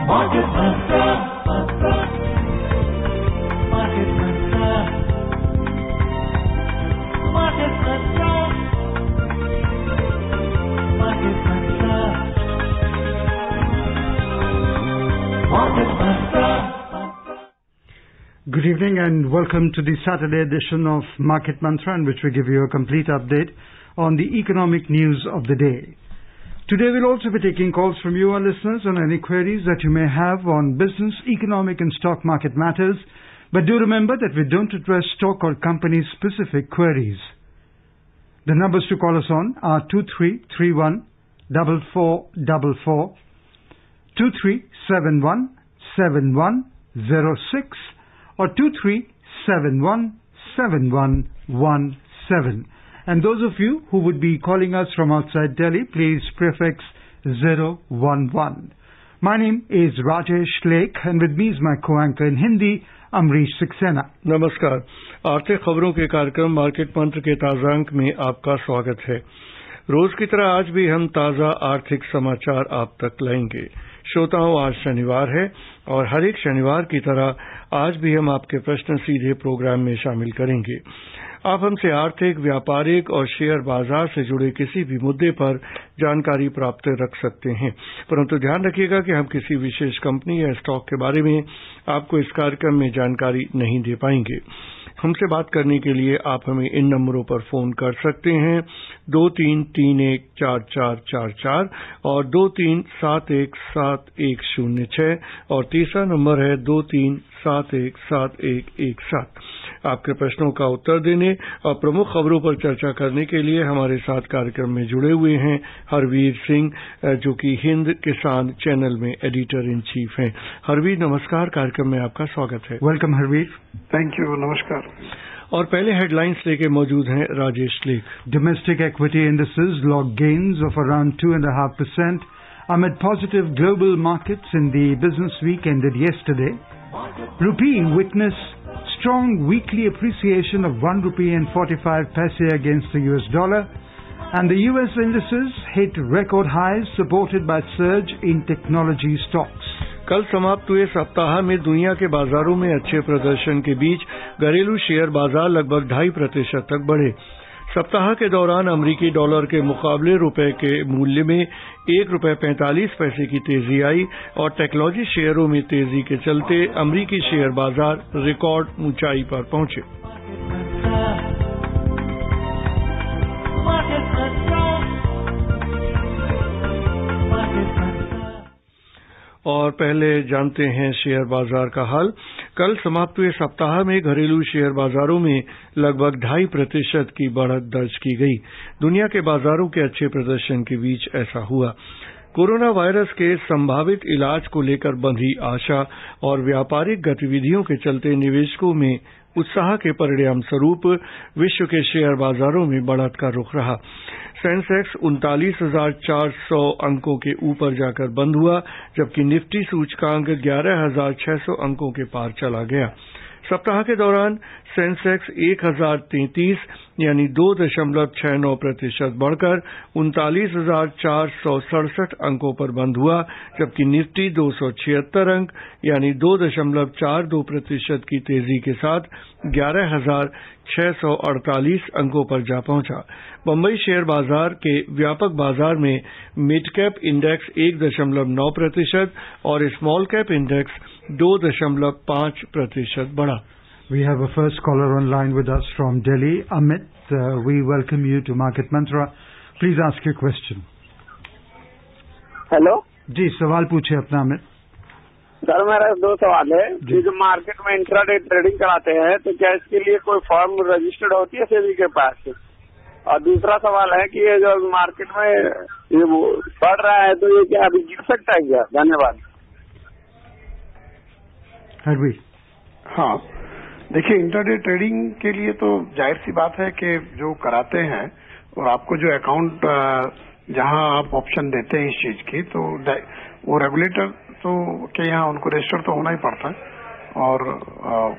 Market Mantra. Market Mantra. Market Mantra. Market Mantra. Market Mantra. Good evening and welcome to the Saturday edition of Market Mantra, in which we give you a complete update on the economic news of the day. Today we'll also be taking calls from you, our listeners, on any queries that you may have on business, economic and stock market matters. But do remember that we don't address stock or company-specific queries. The numbers to call us on are 2331 4444, 2371 7106 or 2371 7117. And those of you who would be calling us from outside Delhi, please prefix 011. My name is Rajesh Lake, and with me is my co-anchor in Hindi, Amrish Saxena. नमस्कार। आर्थिक खबरों के कार्यक्रम market मंत्र के ताजा अंक में आपका स्वागत है। रोज की तरह आज भी हम ताजा आर्थिक समाचार आप तक लाएंगे। श्रोताओं, आज शनिवार है और हर एक शनिवार की तरह आज भी हम आपके प्रश्न सीधे प्रोग्राम में शामिल करेंगे। आप हमसे आर्थिक, व्यापारिक और शेयर बाजार से जुड़े किसी भी मुद्दे पर जानकारी प्राप्त रख सकते हैं, परंतु ध्यान रखिएगा कि हम किसी विशेष कंपनी या स्टॉक के बारे में आपको इस कार्यक्रम में जानकारी नहीं दे पाएंगे। हमसे बात करने के लिए आप हमें इन नंबरों पर फोन कर सकते हैं 23314444 और 23717106 और तीसरा नंबर है 23717117। आपके प्रश्नों का उत्तर देने और प्रमुख खबरों पर चर्चा करने के लिए हमारे साथ कार्यक्रम में जुड़े हुए हैं हरवीर सिंह, जो कि हिंद किसान चैनल में एडिटर इन चीफ हैं। हरवीर, नमस्कार। कार्यक्रम में आपका स्वागत है। वेलकम हरवीर। थैंक यू, नमस्कार। और पहले हेडलाइंस लेके मौजूद हैं राजेश लेख। Domestic equity indices logged gains of around 2.5% amid positive global markets in the business week ended yesterday. Rupee witnessed strong weekly appreciation of 1 rupee and 45 paise against the US dollar, and the US indices hit record highs supported by surge in technology stocks. कल समाप्त हुए सप्ताह में दुनिया के बाजारों में अच्छे प्रदर्शन के बीच घरेलू शेयर बाजार लगभग 2.5% तक बढ़े। सप्ताह के दौरान अमेरिकी डॉलर के मुकाबले रुपए के मूल्य में 1 रुपये 45 पैसे की तेजी आई और टेक्नोलॉजी शेयरों में तेजी के चलते अमेरिकी शेयर बाजार रिकॉर्ड ऊंचाई पर पहुंचे। और पहले जानते हैं शेयर बाजार का हाल। कल समाप्त हुए सप्ताह में घरेलू शेयर बाजारों में लगभग 2.5% की बढ़त दर्ज की गई। दुनिया के बाजारों के अच्छे प्रदर्शन के बीच ऐसा हुआ। कोरोना वायरस के संभावित इलाज को लेकर बंधी आशा और व्यापारिक गतिविधियों के चलते निवेशकों में उत्साह के परिणाम स्वरूप विश्व के शेयर बाजारों में बढ़त का रुख रहा। सेंसेक्स 39,400 अंकों के ऊपर जाकर बंद हुआ, जबकि निफ्टी सूचकांक 11,600 अंकों के पार चला गया। सप्ताह के दौरान सेंसेक्स 1,033 यानी 2.69% बढ़कर 39,467 अंकों पर बंद हुआ, जबकि निफ्टी 276 अंक यानी 2.42% की तेजी के साथ 11,648 अंकों पर जा पहुंचा। बंबई शेयर बाजार के व्यापक बाजार में मिड कैप इंडेक्स 1.9% और स्मॉल कैप इंडेक्स 2.5% बढ़ा। We have a first caller online with us from Delhi. Amit, we welcome you to Market Mantra. Please ask your question. Hello ji, सवाल पूछे अपना अमित। सर, मेरा 2 सवाल है कि जो मार्केट में इंट्राडे ट्रेडिंग कराते हैं तो क्या इसके लिए कोई फॉर्म रजिस्टर्ड होती है सेबी के पास? और दूसरा सवाल है कि ये जो मार्केट में ये वो बढ़ रहा है तो ये क्या अभी गिर सकता है क्या? धन्यवाद। हरवीर। हाँ, देखिए, इंट्राडे ट्रेडिंग के लिए तो जाहिर सी बात है कि जो कराते हैं और आपको जो अकाउंट जहां आप ऑप्शन देते हैं इस चीज की, तो वो रेगुलेटर तो के यहाँ उनको रजिस्टर तो होना ही पड़ता है और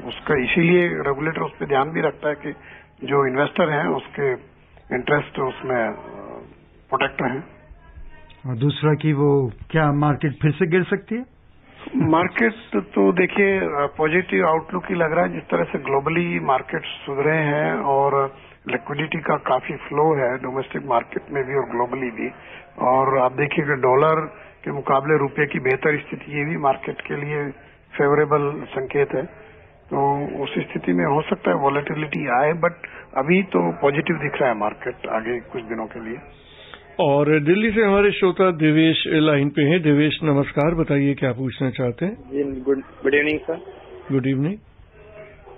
उसका इसीलिए रेगुलेटर उस पर ध्यान भी रखता है कि जो इन्वेस्टर हैं उसके इंटरेस्ट उसमें प्रोटेक्ट रहें। और दूसरा कि वो क्या मार्केट फिर से गिर सकती है? मार्केट तो देखिए पॉजिटिव आउटलुक ही लग रहा है। जिस तरह से ग्लोबली मार्केट सुधरे हैं और लिक्विडिटी का काफी फ्लो है डोमेस्टिक मार्केट में भी और ग्लोबली भी, और आप देखिएगा डॉलर के मुकाबले रुपए की बेहतर स्थिति, ये भी मार्केट के लिए फेवरेबल संकेत है। तो उस स्थिति में हो सकता है वॉलेटिलिटी आए, बट अभी तो पॉजिटिव दिख रहा है मार्केट आगे कुछ दिनों के लिए। और दिल्ली से हमारे श्रोता देवेश लाइन पे हैं। देवेश नमस्कार, बताइए क्या पूछना चाहते हैं। जी good evening sir. Good evening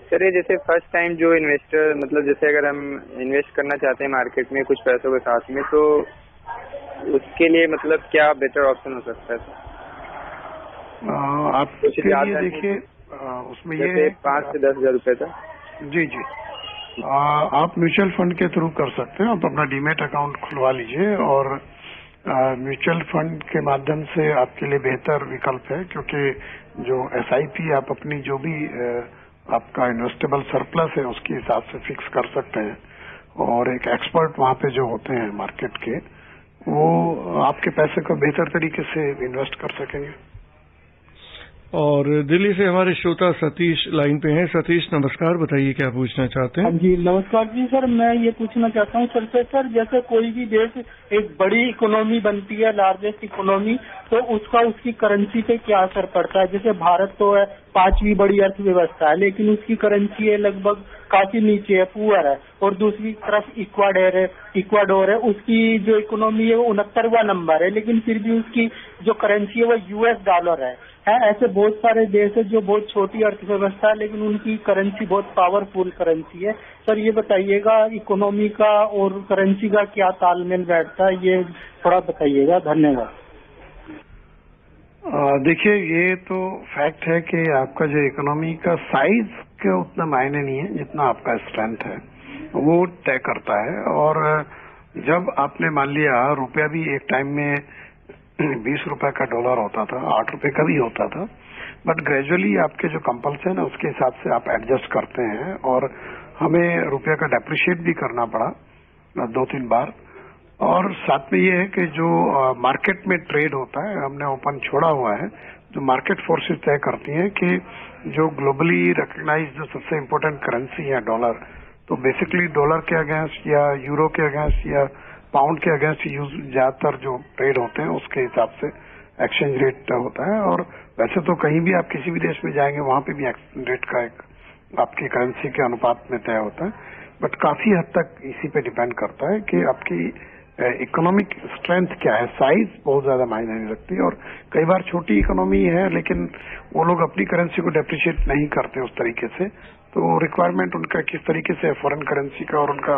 sir. ये जैसे फर्स्ट टाइम जो इन्वेस्टर, मतलब जैसे अगर हम इन्वेस्ट करना चाहते हैं मार्केट में कुछ पैसों के साथ में, तो उसके लिए मतलब क्या बेटर ऑप्शन हो सकता है सर? आप देखिए उसमें ये 5 से 10 हजार रुपए था। जी जी, आप म्यूचुअल फंड के थ्रू कर सकते हैं। आप अपना डीमेट अकाउंट खुलवा लीजिए और म्यूचुअल फंड के माध्यम से आपके लिए बेहतर विकल्प है, क्योंकि जो एसआईपी आप अपनी जो भी आपका इन्वेस्टेबल सरप्लस है उसके हिसाब से फिक्स कर सकते हैं, और एक एक्सपर्ट वहां पे जो होते हैं मार्केट के, वो आपके पैसे को बेहतर तरीके से इन्वेस्ट कर सकेंगे। और दिल्ली से हमारे श्रोता सतीश लाइन पे हैं। सतीश नमस्कार, बताइए क्या पूछना चाहते हैं। जी नमस्कार जी सर, मैं ये पूछना चाहता हूँ सर जैसे कोई भी देश एक बड़ी इकोनॉमी बनती है, लार्जेस्ट इकोनॉमी, तो उसका उसकी करेंसी पे क्या असर पड़ता है? जैसे भारत तो है 5वीं बड़ी अर्थव्यवस्था है, लेकिन उसकी करेंसी है लगभग काफी नीचे है, पुअर है, और दूसरी तरफ इक्वाडोर है, उसकी जो इकोनॉमी है वो 69वां नंबर है, लेकिन फिर भी उसकी जो करेंसी है वो यूएस डॉलर है। ऐसे बहुत सारे देश है जो बहुत छोटी अर्थव्यवस्था है, लेकिन उनकी करेंसी बहुत पावरफुल करेंसी है। सर ये बताइएगा इकोनॉमी का और करेंसी का क्या तालमेल बैठता है, ये थोड़ा बताइएगा। धन्यवाद। देखिए ये तो फैक्ट है कि आपका जो इकोनॉमी का साइज का उतना मायने नहीं है जितना आपका स्ट्रेंथ है, वो तय करता है। और जब आपने मान लिया रुपया भी एक टाइम में 20 रुपए का डॉलर होता था, 8 रुपए का भी होता था, बट ग्रेजुअली आपके जो कंपल्सन है उसके हिसाब से आप एडजस्ट करते हैं, और हमें रुपये का डेप्रिशिएट भी करना पड़ा 2-3 बार। और साथ में ये है कि जो मार्केट में ट्रेड होता है, हमने ओपन छोड़ा हुआ है, जो मार्केट फोर्सेस तय करती हैं कि जो ग्लोबली रिकग्नाइज जो सबसे इम्पोर्टेंट करेंसी है डॉलर, तो बेसिकली डॉलर के अगेंस्ट या यूरो के अगेंस्ट या पाउंड के अगेंस्ट ज्यादातर जो ट्रेड होते हैं उसके हिसाब से एक्सचेंज रेट होता है। और वैसे तो कहीं भी आप किसी भी देश में जाएंगे वहां पे भी एक्सचेंज रेट का एक आपकी करेंसी के अनुपात में तय होता है, बट काफी हद तक इसी पे डिपेंड करता है कि आपकी इकोनॉमिक स्ट्रेंथ क्या है। साइज बहुत ज्यादा मायने नहीं रखती, और कई बार छोटी इकोनॉमी है लेकिन वो लोग अपनी करेंसी को डेप्रिशिएट नहीं करते उस तरीके से, तो रिक्वायरमेंट उनका किस तरीके से फॉरेन करेंसी का और उनका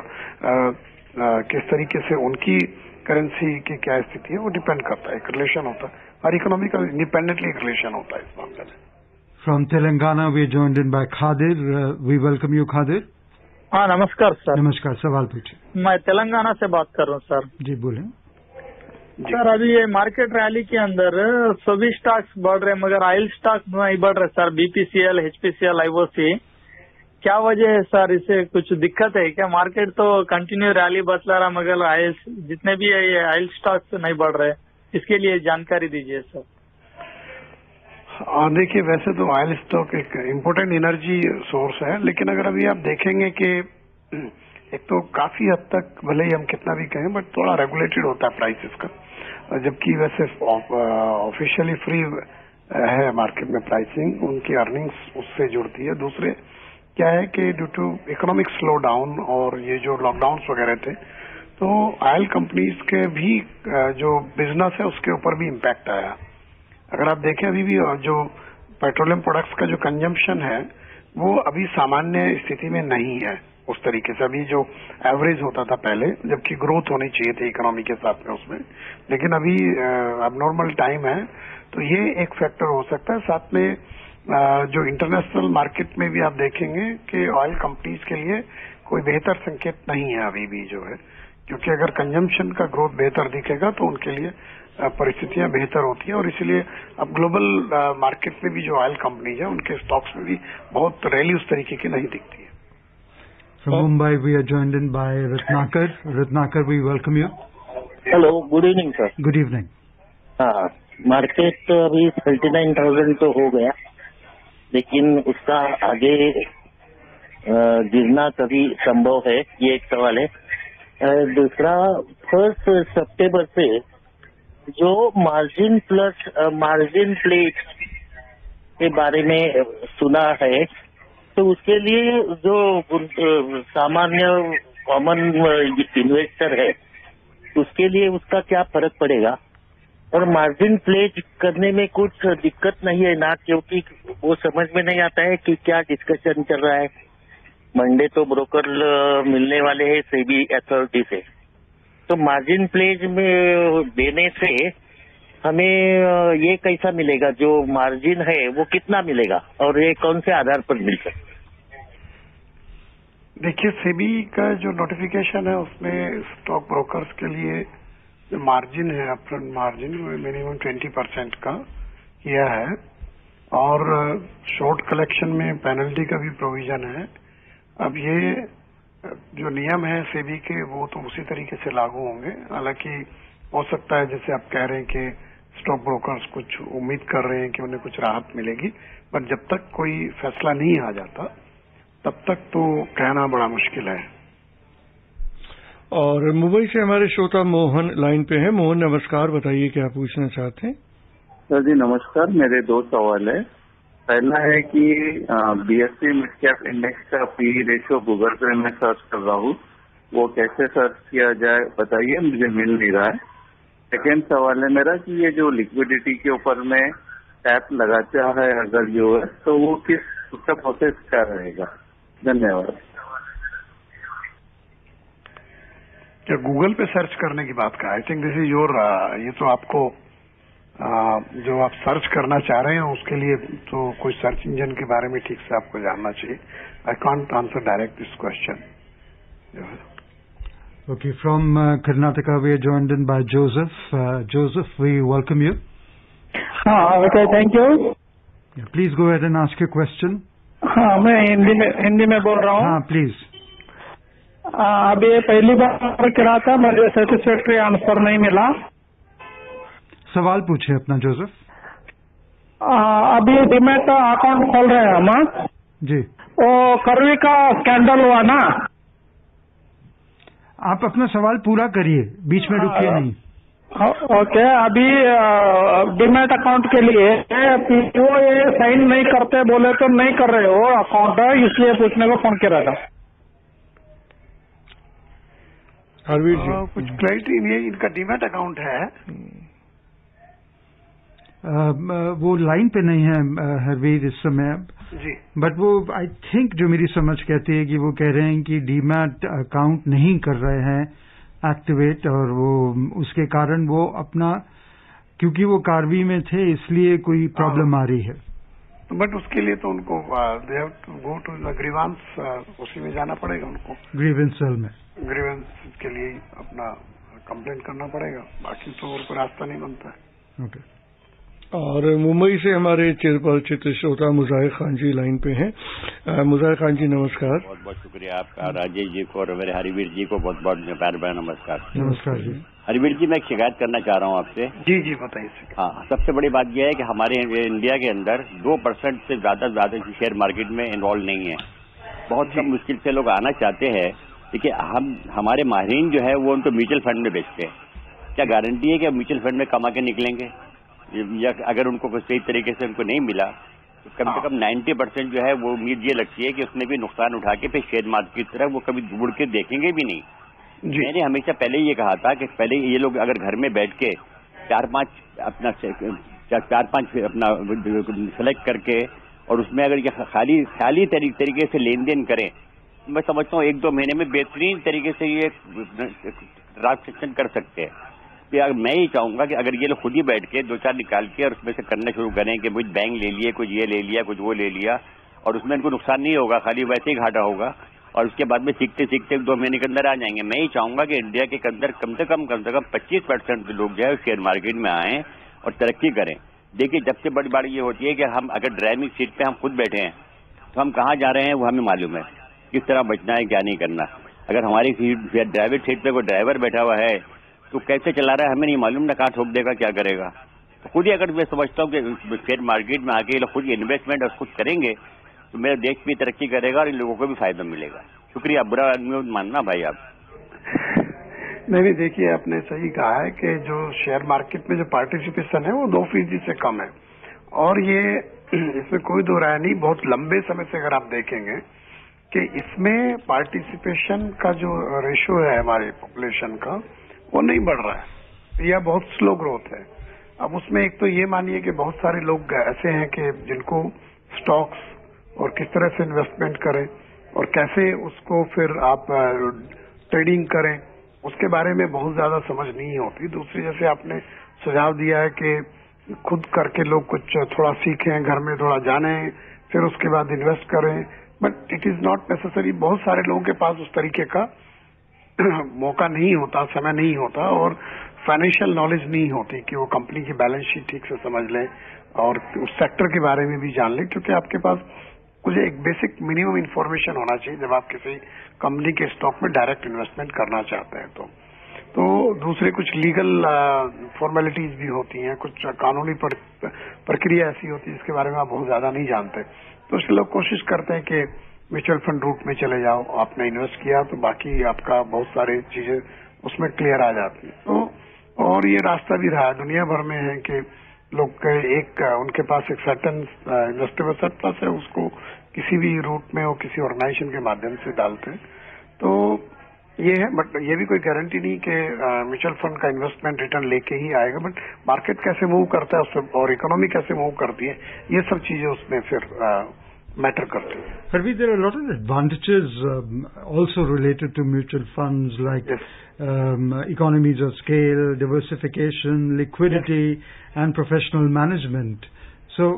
किस तरीके से उनकी करेंसी की क्या स्थिति है वो डिपेंड करता है। एक रिलेशन होता है, हर इकोनॉमी का इंडिपेंडेंटली एक रिलेशन होता है इस मामले में। From Telangana, we are joined in by Khadir. We welcome you, Khadir. हाँ नमस्कार सर। नमस्कार, सवाल पूछिए। मैं तेलंगाना से बात कर रहा हूँ सर। जी बोलें। सर अभी ये मार्केट रैली के अंदर सभी स्टॉक्स बढ़ रहे हैं मगर ऑयल स्टॉक नहीं बढ़ रहे सर। बीपीसीएल, एचपीसीएल, आईओसी, क्या वजह है सर? इससे कुछ दिक्कत है क्या? मार्केट तो कंटिन्यू रैली बतला रहा मगर ऑयल जितने भी है ये ऑयल स्टॉक्स नहीं बढ़ रहे, इसके लिए जानकारी दीजिए सर। देखिए वैसे तो ऑयल स्टॉक एक इम्पोर्टेंट एनर्जी सोर्स है, लेकिन अगर अभी आप देखेंगे कि एक तो काफी हद तक भले ही हम कितना भी कहें बट थोड़ा रेगुलेटेड होता है प्राइसेस का, जबकि वैसे ऑफिशियली फ्री है मार्केट में प्राइसिंग, उनकी अर्निंग्स उससे जुड़ती है। दूसरे क्या है कि due to economic slow down और ये जो लॉकडाउन्स वगैरह थे, तो ऑयल कंपनीज के भी जो बिजनेस है उसके ऊपर भी इम्पैक्ट आया। अगर आप देखें अभी भी जो पेट्रोलियम प्रोडक्ट्स का जो कंजम्पशन है वो अभी सामान्य स्थिति में नहीं है उस तरीके से, अभी जो एवरेज होता था पहले, जबकि ग्रोथ होनी चाहिए थी इकोनॉमी के साथ में उसमें, लेकिन अभी अबनॉर्मल टाइम है, तो ये एक फैक्टर हो सकता है। साथ में जो इंटरनेशनल मार्केट में भी आप देखेंगे कि ऑयल कंपनीज के लिए कोई बेहतर संकेत नहीं है अभी भी जो है, क्योंकि अगर कंजम्पशन का ग्रोथ बेहतर दिखेगा तो उनके लिए परिस्थितियां बेहतर होती हैं, और इसलिए अब ग्लोबल मार्केट में भी जो ऑयल कंपनीज है उनके स्टॉक्स में भी बहुत रैली उस तरीके की नहीं दिखती है। From Mumbai, we are joined in by Ratnakar. Ratnakar, we welcome you. Hello, good evening, sir. Good evening. हाँ, मार्केट तो अभी 39,000 तो हो गया, लेकिन उसका आगे गिरना कभी संभव है, ये एक सवाल है। दूसरा, 1 सितंबर से जो मार्जिन प्लस मार्जिन प्लेज के बारे में सुना है, तो उसके लिए जो सामान्य कॉमन इन्वेस्टर है उसके लिए उसका क्या फर्क पड़ेगा? और मार्जिन प्लेज करने में कुछ दिक्कत नहीं है ना, क्योंकि वो समझ में नहीं आता है कि क्या डिस्कशन चल रहा है। मंडे तो ब्रोकर मिलने वाले हैं सेबी अथॉरिटी से, तो मार्जिन प्लेज में देने से हमें ये कैसा मिलेगा? जो मार्जिन है वो कितना मिलेगा और ये कौन से आधार पर मिल सकता? देखिए, सेबी का जो नोटिफिकेशन है उसमें स्टॉक ब्रोकर्स के लिए जो मार्जिन है, अपफ्रंट मार्जिन, वो मिनिमम 20% का किया है, और शॉर्ट कलेक्शन में पेनल्टी का भी प्रोविजन है। अब ये जो नियम है सेबी के, वो तो उसी तरीके से लागू होंगे। हालांकि हो सकता है, जैसे आप कह रहे हैं कि स्टॉक ब्रोकर्स कुछ उम्मीद कर रहे हैं कि उन्हें कुछ राहत मिलेगी, पर जब तक कोई फैसला नहीं आ जाता तब तक तो कहना बड़ा मुश्किल है। और मुंबई से हमारे श्रोता मोहन लाइन पे हैं। मोहन नमस्कार, बताइए क्या पूछना चाहते हैं? सर जी नमस्कार, मेरे 2 सवाल है। पहला है कि BSE मिड कैप इंडेक्स का पी रेशियो गूगल पे मैं सर्च कर रहा हूँ, वो कैसे सर्च किया जाए बताइए, मुझे मिल नहीं रहा है। सेकेंड सवाल है मेरा कि ये जो लिक्विडिटी के ऊपर में टैप लगाता है अगर यूएस, तो वो किस उसका प्रोसेस क्या रहेगा? धन्यवाद। क्या गूगल पे सर्च करने की बात का? I think this is your, ये तो आपको जो आप सर्च करना चाह रहे हैं उसके लिए तो कोई सर्च इंजन के बारे में ठीक से आपको जानना चाहिए। I can't answer direct this question. Okay, from Karnataka we are joined in by Joseph. Joseph, we welcome you. Okay, thank you. Yeah, please go ahead and ask your question. हाँ, मैं हिंदी में बोल रहा हूँ। हाँ, प्लीज। अभी पहली बार करा था, मुझे सेटिस्फैक्ट्री आंसर नहीं मिला। सवाल पूछे अपना जोसेफ। अभी डीमैट अकाउंट खोल रहे हैं हम जी। वो करवी का स्कैंडल हुआ ना, आप अपना सवाल पूरा करिए, बीच में रुकिए नहीं। ओके, अभी डीमैट अकाउंट के लिए पीओ ये साइन नहीं करते बोले तो नहीं कर रहे हो अकाउंट, इसलिए पूछने को फोन किया था। हरवीर जी, कुछ क्लैरिटी नहीं है। इनका डीमैट अकाउंट है, वो लाइन पे नहीं है हरवीर इस समय जी, बट वो आई थिंक जो मेरी समझ कहती है कि वो कह रहे हैं कि डीमैट अकाउंट नहीं कर रहे हैं एक्टिवेट, और वो उसके कारण वो अपना, क्योंकि वो कार्बी में थे इसलिए कोई प्रॉब्लम आ रही है। बट उसके लिए तो उनको they have to go to the grievance, उसी में जाना पड़ेगा उनको, ग्रीवेंस सेल में। ग्रीवेंस के लिए अपना कंप्लेंट करना पड़ेगा, बाकी तो और कोई रास्ता नहीं बनता है। ओके। और मुंबई से हमारे चिरपरिचित श्रोता मुजाहिर खान जी लाइन पे हैं। मुजाहिर खान जी नमस्कार। बहुत बहुत शुक्रिया आपका, राजेश जी को और मेरे हरिवीर जी को बहुत बहुत प्यार भरा नमस्कार। नमस्कार जी। हरिवीर जी, मैं एक शिकायत करना चाह रहा हूँ आपसे। जी जी बताइए। हाँ, सबसे बड़ी बात यह है कि हमारे इंडिया के अंदर 2% से ज्यादा शेयर मार्केट में इन्वॉल्व नहीं है। बहुत कम मुश्किल से लोग आना चाहते हैं, देखिए हमारे माहिरीन जो है वो उनको म्यूचुअल फंड में बेचते हैं। क्या गारंटी है कि म्यूचुअल फंड में कमा के निकलेंगे? या अगर उनको कोई सही तरीके से उनको नहीं मिला तो कम से कम 90% जो है वो उम्मीद ये लगती है कि उसने भी नुकसान उठा के फिर शेयर मार्केट की तरफ वो कभी मुड़ के देखेंगे भी नहीं। मैंने हमेशा पहले ये कहा था कि पहले ये लोग अगर घर में बैठ के 4-5 अपना सेलेक्ट करके और उसमें अगर ये खाली तरीके से लेन देन करें, मैं समझता हूँ 1-2 महीने में बेहतरीन तरीके से ये ट्रांजेक्शन कर सकते हैं। मैं ही चाहूंगा कि अगर ये लोग खुद ही बैठ के 2-4 निकाल के और उसमें से करना शुरू करें कि कुछ बैंक ले लिए, कुछ ये ले लिया, कुछ वो ले लिया, और उसमें इनको नुकसान नहीं होगा, खाली वैसे ही घाटा होगा, और उसके बाद में सीखते सीखते 2 महीने के अंदर आ जाएंगे। मैं ही चाहूंगा कि इंडिया के अंदर कम से कम 25% लोग जो है शेयर मार्केट में आएं और तरक्की करें। देखिए, सबसे बड़ी बात ये होती है कि हम अगर ड्राइविंग सीट पे हम खुद बैठे हैं तो हम कहाँ जा रहे हैं वो हमें मालूम है, किस तरह बचना है क्या नहीं करना। अगर हमारी ड्राइवर सीट पे कोई ड्राइवर बैठा हुआ है तो कैसे चला रहा है हमें नहीं मालूम, ना कहाँ ठोक देगा क्या करेगा। तो खुद ही अगर मैं समझता हूँ कि शेयर मार्केट में आके ये लोग खुद इन्वेस्टमेंट और खुद करेंगे तो मेरा देश भी तरक्की करेगा और इन लोगों को भी फायदा मिलेगा। शुक्रिया, बुरा आदमी मानना भाई आप। नहीं, देखिए आपने सही कहा है कि जो शेयर मार्केट में जो पार्टिसिपेशन है वो 2% से कम है और ये इसमें कोई दो राय नहीं। बहुत लंबे समय से अगर आप देखेंगे कि इसमें पार्टिसिपेशन का जो रेशियो है हमारे पॉपुलेशन का वो नहीं बढ़ रहा है, यह बहुत स्लो ग्रोथ है। अब उसमें एक तो ये मानिए कि बहुत सारे लोग ऐसे हैं कि जिनको स्टॉक्स और किस तरह से इन्वेस्टमेंट करें और कैसे उसको फिर आप ट्रेडिंग करें उसके बारे में बहुत ज्यादा समझ नहीं होती। दूसरी, जैसे आपने सुझाव दिया है कि खुद करके लोग कुछ थोड़ा सीखें, घर में थोड़ा जानें, फिर उसके बाद इन्वेस्ट करें, but it is not necessary. बहुत सारे लोगों के पास उस तरीके का मौका नहीं होता, समय नहीं होता और फाइनेंशियल नॉलेज नहीं होती कि वो कंपनी की बैलेंस शीट ठीक से समझ लें और उस सेक्टर के बारे में भी जान लें, क्योंकि आपके पास कुछ एक बेसिक मिनिमम इन्फॉर्मेशन होना चाहिए जब आप किसी कंपनी के स्टॉक में डायरेक्ट इन्वेस्टमेंट करना चाहते हैं। तो दूसरे कुछ लीगल फॉर्मेलिटीज भी होती हैं, कुछ कानूनी प्रक्रिया ऐसी होती है जिसके बारे में आप बहुत ज्यादा नहीं जानते, तो इसलिए लोग कोशिश करते हैं कि म्यूचुअल फंड रूट में चले जाओ, आपने इन्वेस्ट किया तो बाकी आपका बहुत सारी चीजें उसमें क्लियर आ जाती है। तो और ये रास्ता भी रहा दुनिया भर में है कि लोग उनके पास एक सर्टन इन्वेस्टेबल सरप्लस है, उसको किसी भी रूट में और किसी ऑर्गेनाइजेशन के माध्यम से डालते हैं। तो ये है, बट ये भी कोई गारंटी नहीं कि म्यूचुअल फंड का इन्वेस्टमेंट रिटर्न लेके ही आएगा, बट मार्केट कैसे मूव करता है उससे और इकोनॉमी कैसे मूव करती है, ये सब चीजें उसमें फिर मैटर करती है। Harvi, there are a lot of advantages also related to mutual funds like economies of scale, diversification, liquidity and professional management. So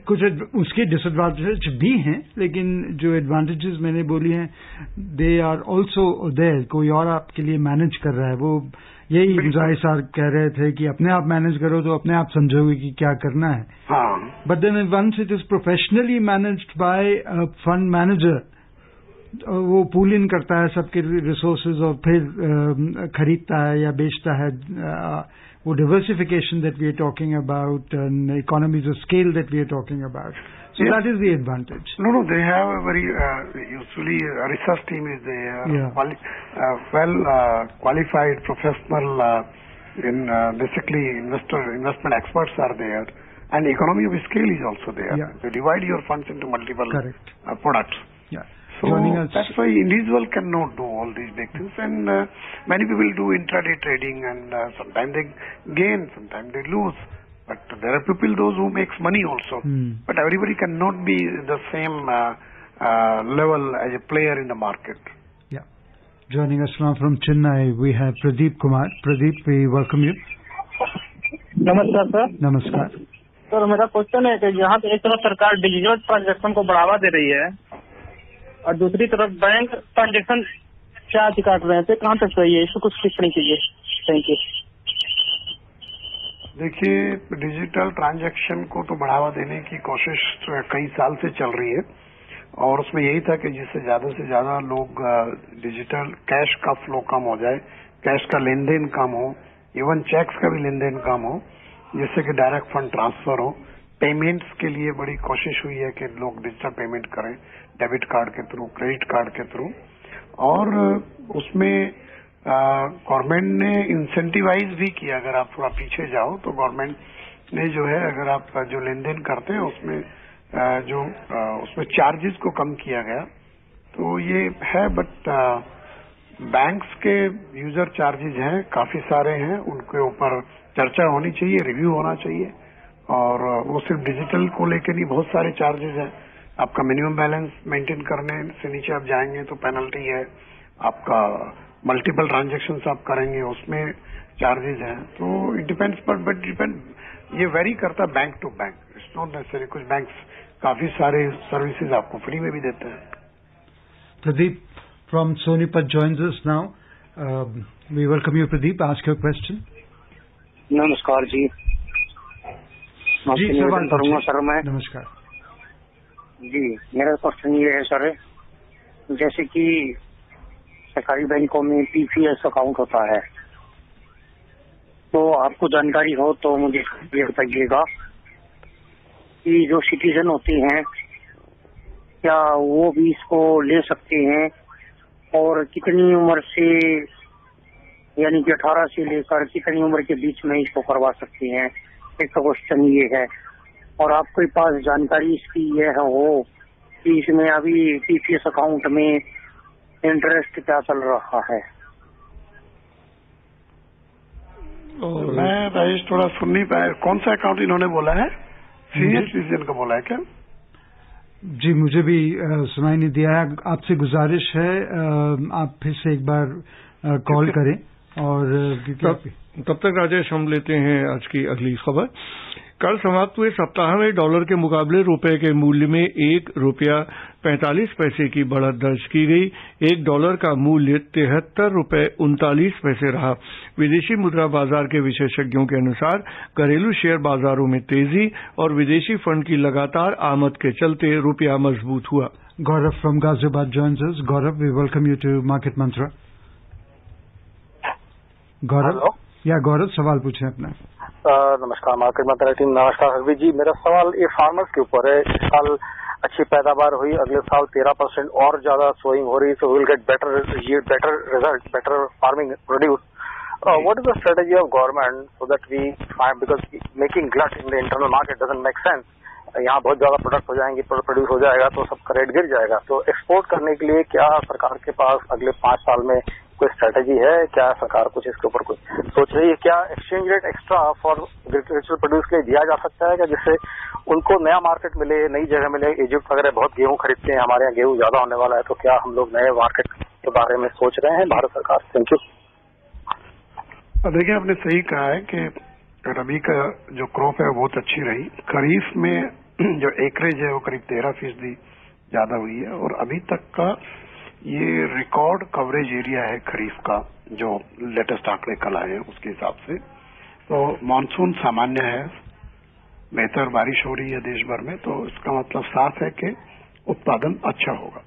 कुछ उसके डिसएडवांटेज भी हैं, लेकिन जो एडवांटेजेस मैंने बोली हैं दे आर ऑल्सो देयर। कोई और आपके लिए मैनेज कर रहा है, वो यही इंजॉय सर कह रहे थे कि अपने आप मैनेज करो तो अपने आप समझोगे कि क्या करना है। But then once it is professionally managed by a fund manager, वो पूल इन करता है सबके रिसोर्सेज और फिर खरीदता है या बेचता है। वो diversification that we are talking about and economies of scale that we are talking about. So yes, that is the advantage. No, they have a very usually a research team is there, qualified professional in basically investment experts are there, and economy of scale is also there. Yeah. You divide your funds into multiple products. Yeah. So that's why individual cannot do all these big things, and many people do intraday trading, and sometimes they gain, sometimes they lose. But there are people those who makes money also. But everybody cannot be the same level as a player in the market. Yeah. Joining us now from Chennai, we have Pradeep Kumar. Pradeep, we welcome you. नमस्कार sir. नमस्कार sir, मेरा question है कि यहाँ पे एक तरफ सरकार डिजिटल ट्रांजैक्शन को बढ़ावा दे रही है और दूसरी तरफ बैंक ट्रांजैक्शन चार्ज काट रहे हैं, तो कहाँ तक सही है? इसको कुछ टिप्पणी कीजिए। Thank you. देखिए, डिजिटल ट्रांजैक्शन को तो बढ़ावा देने की कोशिश कई साल से चल रही है और उसमें यही था कि जिससे ज्यादा से ज्यादा लोग डिजिटल कैश का फ्लो कम हो जाए, कैश का लेन देन कम हो, इवन चेक्स का भी लेन देन कम हो, जिससे कि डायरेक्ट फंड ट्रांसफर हो। पेमेंट्स के लिए बड़ी कोशिश हुई है कि लोग डिजिटल पेमेंट करें, डेबिट कार्ड के थ्रू, क्रेडिट कार्ड के थ्रू, और उसमें गवर्नमेंट ने इंसेंटिवाइज भी किया। अगर आप थोड़ा पीछे जाओ तो गवर्नमेंट ने जो है, अगर आप जो लेन देन करते हैं उसमें उसमें चार्जेस को कम किया गया, तो ये है। बट बैंक्स के यूजर चार्जेस हैं, काफी सारे हैं, उनके ऊपर चर्चा होनी चाहिए, रिव्यू होना चाहिए। और वो सिर्फ डिजिटल को लेकर नहीं, बहुत सारे चार्जेस हैं। आपका मिनिमम बैलेंस मेंटेन करने से नीचे आप जाएंगे तो पेनल्टी है, आपका मल्टीपल ट्रांजैक्शंस आप करेंगे उसमें चार्जेस हैं। तो इट डिपेंड्स, बट डिपेंड, ये वेरी करता है bank to bank. It's not necessary. कुछ बैंक्स काफी सारे सर्विसेज आपको फ्री में भी देते हैं। Pradeep from Sonipat joins us now. We welcome you, Pradeep. Ask your question. नमस्कार जी। सवाल करूंगा सर मैं। नमस्कार जी, मेरा क्वेश्चन ये है सर, जैसे कि सरकारी बैंकों में पीपीएस अकाउंट होता है, तो तो आपको जानकारी हो तो मुझे ये बताइएगा कि जो सिटीजन होती हैं क्या वो भी इसको ले सकते हैं और कितनी उम्र से, यानी कि 18 से लेकर कितनी उम्र के बीच में इसको करवा सकते हैं। एक तो क्वेश्चन ये है। और आपके पास जानकारी इसकी यह हो कि इसमें अभी टीपीएस अकाउंट में इंटरेस्ट क्या चल रहा है। मैं राजेश थोड़ा सुन नहीं पाया, कौन सा अकाउंट इन्होंने बोला है? सीनियर सिटीजन का बोला है क्या? जी मुझे भी सुनाई नहीं दिया है। आपसे गुजारिश है आप फिर से एक बार कॉल करें। और तब तक राजेश हम लेते हैं आज की अगली खबर। कल समाप्त हुए सप्ताह में डॉलर के मुकाबले रुपए के मूल्य में ₹1.45 की बढ़त दर्ज की गई। $1 का मूल्य ₹73.39 रहा। विदेशी मुद्रा बाजार के विशेषज्ञों के अनुसार घरेलू शेयर बाजारों में तेजी और विदेशी फंड की लगातार आमद के चलते रुपया मजबूत हुआ। Gaurav from Ghaziabad joins us. Gaurav, we welcome you to Market Mantra. Gaurav, या गौरव सवाल पूछें अपना। नमस्कार मार्केट मंत्रा टीम। नमस्कार हरवी जी, मेरा सवाल ये फार्मर्स के ऊपर है। इस साल अच्छी पैदावार हुई, अगले साल 13% और ज्यादा सोइंग हो रही, so will get better result, better farming produce. What is the strategy of government so that we find, because making glut in the internal market doesn't make sense. यहाँ बहुत ज्यादा प्रोडक्ट हो जाएंगे, प्रोड्यूस हो जाएगा तो सबका रेट गिर जाएगा। तो एक्सपोर्ट करने के लिए क्या सरकार के पास अगले 5 साल में कोई स्ट्रेटेजी है? क्या सरकार कुछ इसके ऊपर कुछ सोच रही है? क्या exchange rate extra for agriculture produce के लिए दिया जा सकता है क्या, जिससे उनको नया मार्केट मिले, नई जगह मिले? इजिप्ट वगैरह बहुत गेहूं खरीदते हैं, हमारे यहाँ गेहूं ज्यादा होने वाला है, तो क्या हम लोग नए मार्केट के बारे में सोच रहे हैं भारत सरकार? Thank you. देखिए आपने सही कहा है कि रबी का जो क्रॉप है वो बहुत अच्छी रही। खरीफ में जो एकरेज है वो करीब 13% ज्यादा हुई है और अभी तक का ये रिकॉर्ड कवरेज एरिया है खरीफ का, जो लेटेस्ट आंकड़े कल आए हैं उसके हिसाब से। तो मानसून सामान्य है, बेहतर बारिश हो रही है देश भर में, तो इसका मतलब साफ है कि उत्पादन अच्छा होगा।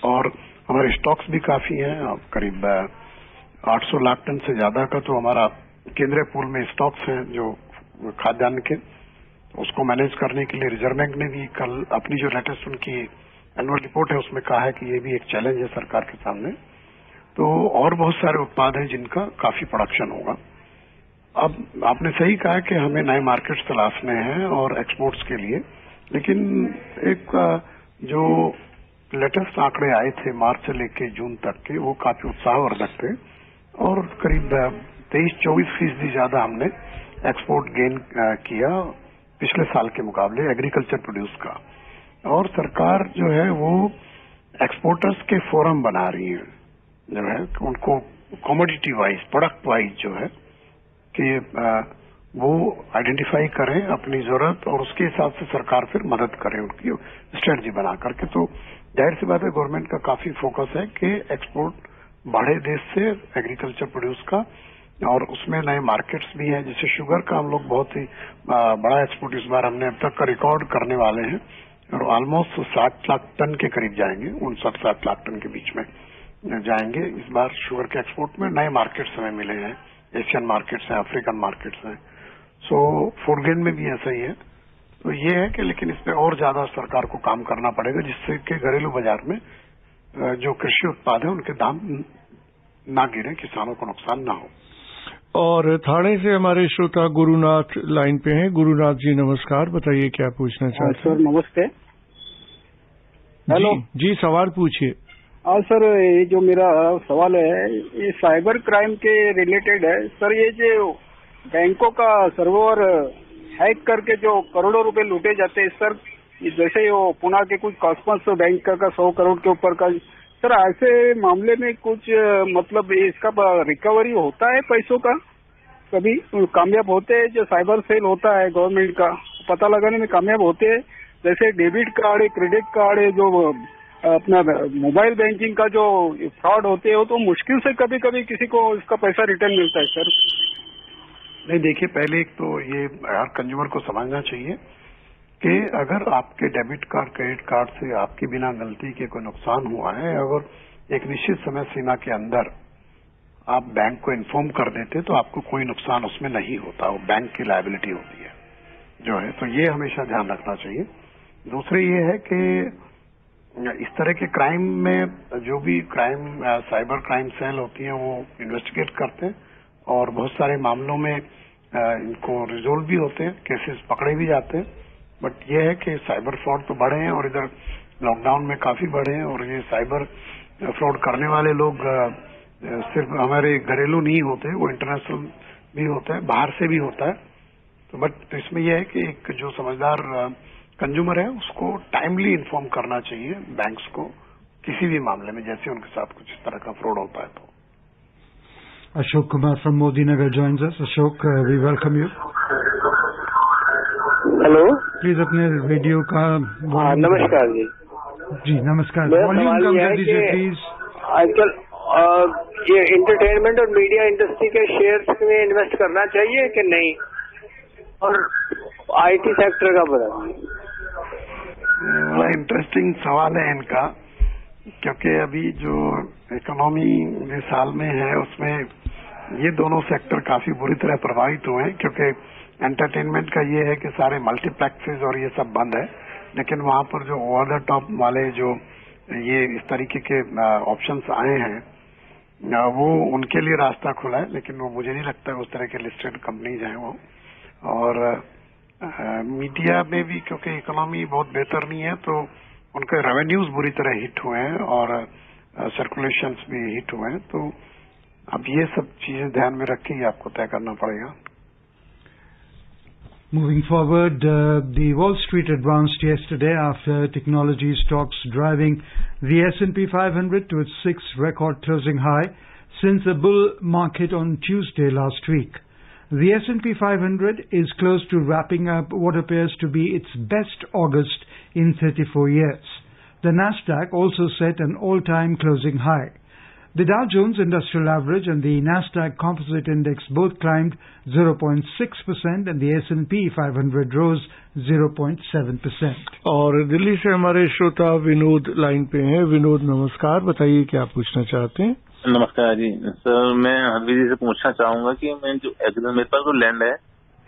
और हमारे स्टॉक्स भी काफी हैं, करीब 800 लाख टन से ज्यादा का तो हमारा केंद्रीय पूल में स्टॉक्स हैं जो खाद्यान्न के। उसको मैनेज करने के लिए रिजर्व बैंक ने भी कल अपनी जो लेटेस्ट उनकी एनुअल रिपोर्ट है उसमें कहा है कि ये भी एक चैलेंज है सरकार के सामने। तो और बहुत सारे उत्पाद हैं जिनका काफी प्रोडक्शन होगा। अब आपने सही कहा कि हमें नए मार्केट्स तलाशने हैं और एक्सपोर्ट्स के लिए, लेकिन एक जो लेटेस्ट आंकड़े आए थे मार्च से लेके जून तक के, वो काफी उत्साहवर्धक थे और करीब 23-24% ज्यादा हमने एक्सपोर्ट गेन किया पिछले साल के मुकाबले एग्रीकल्चर प्रोड्यूस का। और सरकार जो है वो एक्सपोर्टर्स के फोरम बना रही है, जो है उनको कमोडिटी वाइज, प्रोडक्ट वाइज जो है कि वो आइडेंटिफाई करें अपनी जरूरत और उसके हिसाब से सरकार फिर मदद करे उनकी स्ट्रेटजी बना करके। तो जाहिर सी बात है गवर्नमेंट का काफी फोकस है कि एक्सपोर्ट बढ़े देश से एग्रीकल्चर प्रोड्यूस का, और उसमें नए मार्केट्स भी हैं। जैसे शुगर का हम लोग बहुत ही बड़ा एक्सपोर्ट इस बार हमने अब तक का रिकॉर्ड करने वाले हैं और ऑलमोस्ट 60 लाख टन के करीब जाएंगे, 59-60 लाख टन के बीच में जाएंगे इस बार शुगर के एक्सपोर्ट में। नए मार्केट्स हमें मिले हैं, एशियन मार्केट्स हैं, अफ्रीकन मार्केट्स हैं। सो फूड ग्रेन में भी ऐसा ही है। तो ये है कि लेकिन इस पे और ज्यादा सरकार को काम करना पड़ेगा, जिससे कि घरेलू बाजार में जो कृषि उत्पाद है उनके दाम ना गिरे, किसानों को नुकसान ना हो। और थाने से हमारे श्रोता गुरुनाथ लाइन पे हैं। गुरुनाथ जी नमस्कार, बताइए क्या पूछना चाहते हैं? सर नमस्ते। हेलो जी सवाल पूछिए। हाँ सर, ये जो मेरा सवाल है ये साइबर क्राइम के रिलेटेड है। सर ये जो बैंकों का सर्वर हैक करके जो करोड़ों रुपए लूटे जाते हैं सर, जैसे वो पुणे के कुछ कॉस्मस बैंक का 100 करोड़ के ऊपर का, सर ऐसे मामले में कुछ मतलब इसका रिकवरी होता है पैसों का? कभी कामयाब होते हैं? जो साइबर सेल होता है गवर्नमेंट का, पता लगाने में कामयाब होते हैं? जैसे डेबिट कार्ड है, क्रेडिट कार्ड है, जो अपना मोबाइल बैंकिंग का जो फ्रॉड होते हैं, तो मुश्किल से कभी कभी किसी को इसका पैसा रिटर्न मिलता है सर। नहीं देखिए, पहले एक तो ये हर कंज्यूमर को समझना चाहिए कि अगर आपके डेबिट कार्ड, क्रेडिट कार्ड से आपके बिना गलती के कोई नुकसान हुआ है, अगर एक निश्चित समय सीमा के अंदर आप बैंक को इन्फॉर्म कर देते तो आपको कोई नुकसान उसमें नहीं होता, वो बैंक की लायबिलिटी होती है जो है। तो ये हमेशा ध्यान रखना चाहिए। दूसरी ये है कि इस तरह के क्राइम में जो भी साइबर क्राइम सेल होती है वो इन्वेस्टिगेट करते हैं और बहुत सारे मामलों में इनको रिजोल्व भी होते हैं, केसेस पकड़े भी जाते हैं। बट ये है कि साइबर फ्रॉड तो बढ़े हैं और इधर लॉकडाउन में काफी बढ़े हैं, और ये साइबर फ्रॉड करने वाले लोग सिर्फ हमारे घरेलू नहीं होते, वो इंटरनेशनल भी होता है, बाहर से भी होता है। तो बट इसमें यह है कि एक जो समझदार कंज्यूमर है उसको टाइमली इन्फॉर्म करना चाहिए बैंक्स को किसी भी मामले में, जैसे उनके साथ कुछ इस तरह का फ्रॉड होता है। तो Ashok Kumar from Modi Nagar joins us. Ashok, we welcome you. Hello, please अपने रेडियो का नमस्कार जी। जी नमस्कार, वॉल्यूम कम कर दीजिए प्लीज। आजकल ये एंटरटेनमेंट और मीडिया इंडस्ट्री के शेयर्स में इन्वेस्ट करना चाहिए कि नहीं, और आईटी सेक्टर का बड़ा इंटरेस्टिंग सवाल है इनका, क्योंकि अभी जो इकोनॉमी इस साल में है उसमें ये दोनों सेक्टर काफी बुरी तरह प्रभावित हुए हैं, क्योंकि एंटरटेनमेंट का ये है कि सारे मल्टीप्लेक्सेस और ये सब बंद है, लेकिन वहां पर जो ओवर द टॉप वाले जो ये इस तरीके के ऑप्शंस आए हैं वो उनके लिए रास्ता खुला है, लेकिन वो मुझे नहीं लगता उस तरह के लिस्टेड कंपनीज हैं वो। और मीडिया में भी क्योंकि इकोनॉमी बहुत बेहतर नहीं है तो उनके रेवेन्यूज बुरी तरह हिट हुए हैं और सर्कुलेशंस भी हिट हुए हैं। तो अब ये सब चीजें ध्यान में रख के आपको तय करना पड़ेगा। Moving forward, the Wall Street advanced yesterday after technology stocks driving the S&P 500 to its sixth record closing high since a bull market on Tuesday last week. The S&P 500 is close to wrapping up what appears to be its best August in 34 years. The Nasdaq also set an all-time closing high. The Dow Jones Industrial Average and the Nasdaq Composite Index both climbed 0.6% and the S&P 500 rose 0.7%. और दिल्ली से हमारे श्रोता Vinod line पे हैं। विनोद नमस्कार, बताइए क्या पूछना चाहते हैं। नमस्कार जी सर, मैं हरवीर जी से पूछना चाहूंगा कि मैं जो मेरे पास जो लैंड है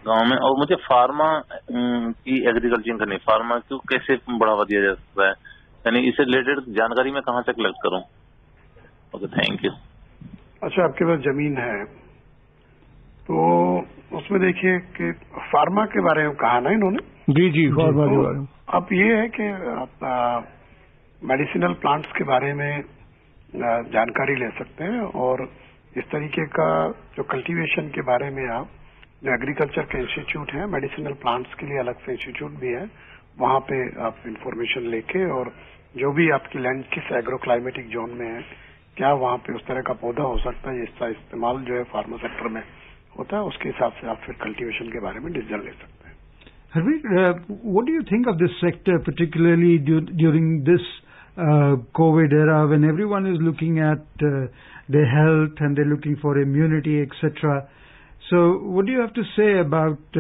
गांव में, और मुझे फार्मा की एग्रीकल्चर करनी, फार्मा को कैसे बढ़ावा दिया जा सकता है, यानी इससे रिलेटेड जानकारी मैं कहाँ तक कलेक्ट करूँ। Okay, thank you. अच्छा, आपके पास जमीन है तो उसमें देखिए कि फार्मा के बारे में कहा ना इन्होंने। जी फार्मा के बारे में। अब ये है कि आप मेडिसिनल प्लांट्स के बारे में जानकारी ले सकते हैं, और इस तरीके का जो कल्टीवेशन के बारे में आप जो एग्रीकल्चर के इंस्टीट्यूट है, मेडिसिनल प्लांट्स के लिए अलग से इंस्टीट्यूट भी है, वहां पे आप इंफॉर्मेशन लेके और जो भी आपकी लैंड किस एग्रो क्लाइमेटिक जोन में है, क्या वहां पे उस तरह का पौधा हो सकता है जिसका इस्तेमाल जो है फार्मा सेक्टर में होता है, उसके हिसाब से आप फिर कल्टीवेशन के बारे में डिसीजन ले सकते हैं। Harveer, what do you think of this sector, particularly during this COVID era when everyone is looking at their health and they're looking for immunity, etc.? So what do you have to say about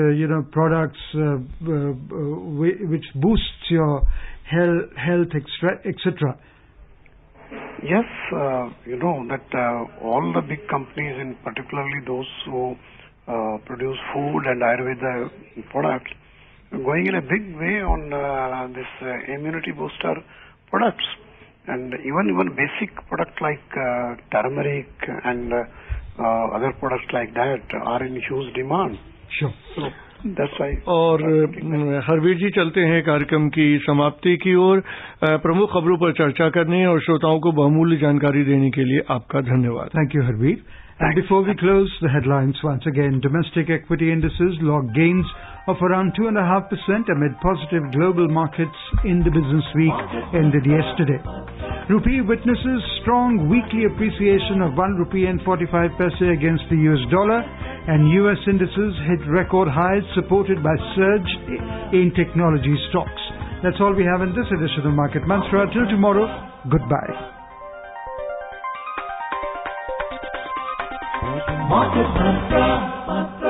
products which boosts your health, etc.? Yes, you know that all the big companies, and particularly those who produce food and Ayurveda products, are going in a big way on this immunity booster products, and even basic products like turmeric and other products like that are in huge demand. Sure. So that's why. और हरवीर जी, चलते हैं कार्यक्रम की समाप्ति की ओर। प्रमुख खबरों पर चर्चा करने और श्रोताओं को बहुमूल्य जानकारी देने के लिए आपका धन्यवाद। Thank you, Harveer. And before we close, the headlines once again. Domestic equity indices logged gains of around 2.5% amid positive global markets in the business week ended yesterday. Rupee witnesses strong weekly appreciation of 1 rupee and 45 paise against the US dollar, and US indices hit record highs supported by surge in technology stocks. That's all we have in this edition of Market Mantra. Till tomorrow, goodbye. Market Mantra.